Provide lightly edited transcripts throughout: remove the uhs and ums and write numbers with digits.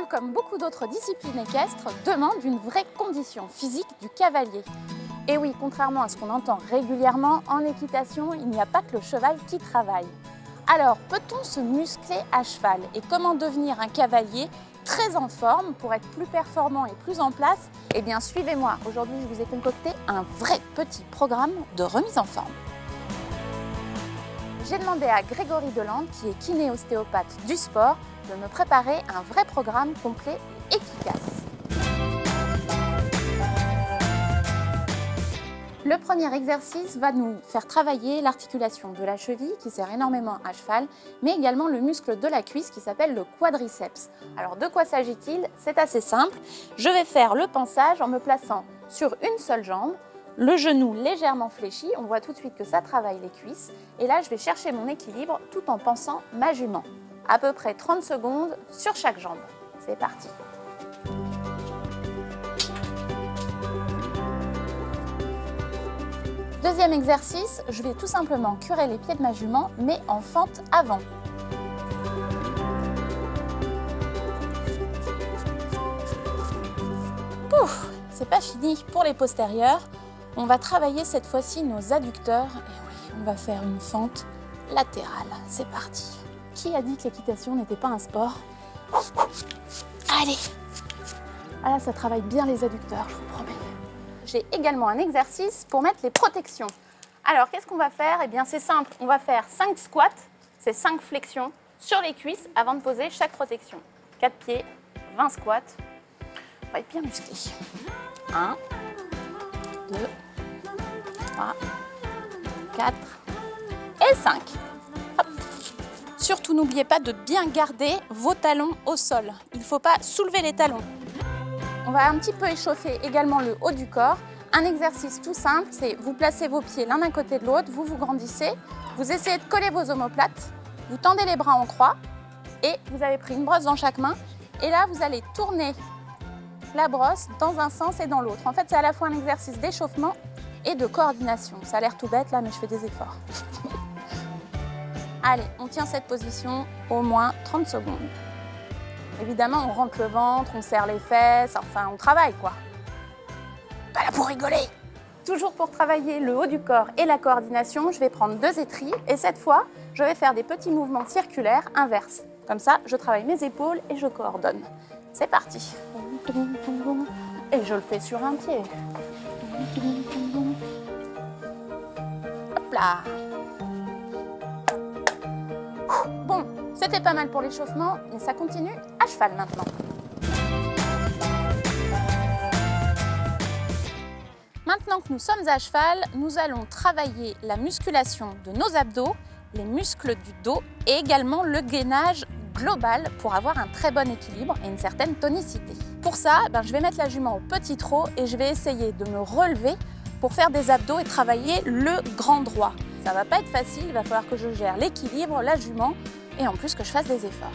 football, comme beaucoup d'autres disciplines équestres, demande une vraie condition physique du cavalier. Et oui, contrairement à ce qu'on entend régulièrement, en équitation, il n'y a pas que le cheval qui travaille. Alors, peut-on se muscler à cheval? Et comment devenir un cavalier très en forme pour être plus performant et plus en place? Eh bien, suivez-moi. Aujourd'hui, je vous ai concocté un vrai petit programme de remise en forme. J'ai demandé à Grégory Delande, qui est kiné-ostéopathe du sport, de me préparer un vrai programme complet et efficace. Le premier exercice va nous faire travailler l'articulation de la cheville qui sert énormément à cheval, mais également le muscle de la cuisse qui s'appelle le quadriceps. Alors de quoi s'agit-il? C'est assez simple. Je vais faire le pansage en me plaçant sur une seule jambe, le genou légèrement fléchi, on voit tout de suite que ça travaille les cuisses. Et là, je vais chercher mon équilibre tout en pensant ma jument. À peu près 30 secondes sur chaque jambe. C'est parti. Deuxième exercice, je vais tout simplement curer les pieds de ma jument, mais en fente avant. Pouf, c'est pas fini pour les postérieurs. On va travailler cette fois-ci nos adducteurs. Et oui, on va faire une fente latérale. C'est parti. Qui a dit que l'équitation n'était pas un sport? Allez. Ah là, ça travaille bien les adducteurs, je vous promets. J'ai également un exercice pour mettre les protections. Alors, qu'est-ce qu'on va faire? Eh bien, c'est simple. On va faire 5 squats, c'est 5 flexions sur les cuisses avant de poser chaque protection. 4 pieds, 20 squats. On va être bien musclé. 1, 2, 3, 4 et 5. Hop. Surtout, n'oubliez pas de bien garder vos talons au sol. Il ne faut pas soulever les talons. On va un petit peu échauffer également le haut du corps. Un exercice tout simple, c'est vous placez vos pieds l'un à côté de l'autre, vous vous grandissez, vous essayez de coller vos omoplates, vous tendez les bras en croix et vous avez pris une brosse dans chaque main. Et là, vous allez tourner la brosse dans un sens et dans l'autre. En fait, c'est à la fois un exercice d'échauffement et de coordination. Ça a l'air tout bête là, mais je fais des efforts. Allez, on tient cette position au moins 30 secondes. Évidemment, on rentre le ventre, on serre les fesses, enfin, on travaille quoi. Pas là pour rigoler. Toujours pour travailler le haut du corps et la coordination, je vais prendre 2 étriers et cette fois, je vais faire des petits mouvements circulaires inverses. Comme ça, je travaille mes épaules et je coordonne. C'est parti. Et je le fais sur un pied. Hop là. Bon, c'était pas mal pour l'échauffement, mais ça continue à cheval maintenant. Maintenant que nous sommes à cheval, nous allons travailler la musculation de nos abdos, les muscles du dos et également le gainage global pour avoir un très bon équilibre et une certaine tonicité. Pour ça, je vais mettre la jument au petit trot et je vais essayer de me relever pour faire des abdos et travailler le grand droit. Ça va pas être facile, il va falloir que je gère l'équilibre, la jument et en plus que je fasse des efforts.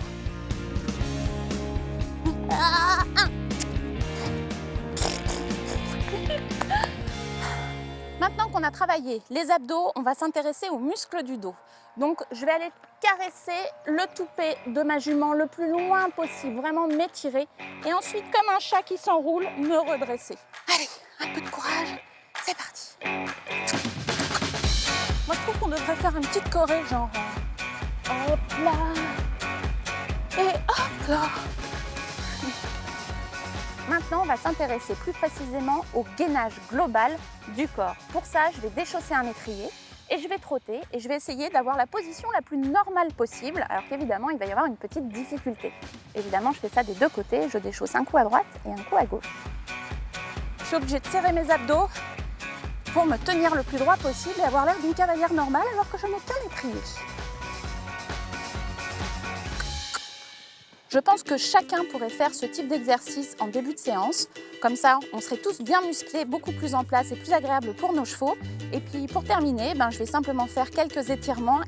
Maintenant qu'on a travaillé les abdos, on va s'intéresser aux muscles du dos. Donc, je vais aller caresser le toupet de ma jument le plus loin possible, vraiment m'étirer. Et ensuite, comme un chat qui s'enroule, me redresser. Allez, un peu de courage, c'est parti. Moi, je trouve qu'on devrait faire une petite choré, genre hop là et hop là. Maintenant, on va s'intéresser plus précisément au gainage global du corps. Pour ça, je vais déchausser un étrier et je vais trotter et je vais essayer d'avoir la position la plus normale possible, alors qu'évidemment, il va y avoir une petite difficulté. Évidemment, je fais ça des deux côtés, je déchausse un coup à droite et un coup à gauche. Je suis obligée de serrer mes abdos pour me tenir le plus droit possible et avoir l'air d'une cavalière normale alors que je n'ai qu'un étrier. Je pense que chacun pourrait faire ce type d'exercice en début de séance. Comme ça, on serait tous bien musclés, beaucoup plus en place et plus agréable pour nos chevaux. Et puis pour terminer, je vais simplement faire quelques étirements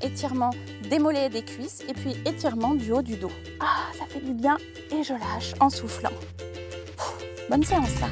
des mollets et des cuisses et puis étirements du haut du dos. Ah, ça fait du bien et je lâche en soufflant. Bonne séance ça.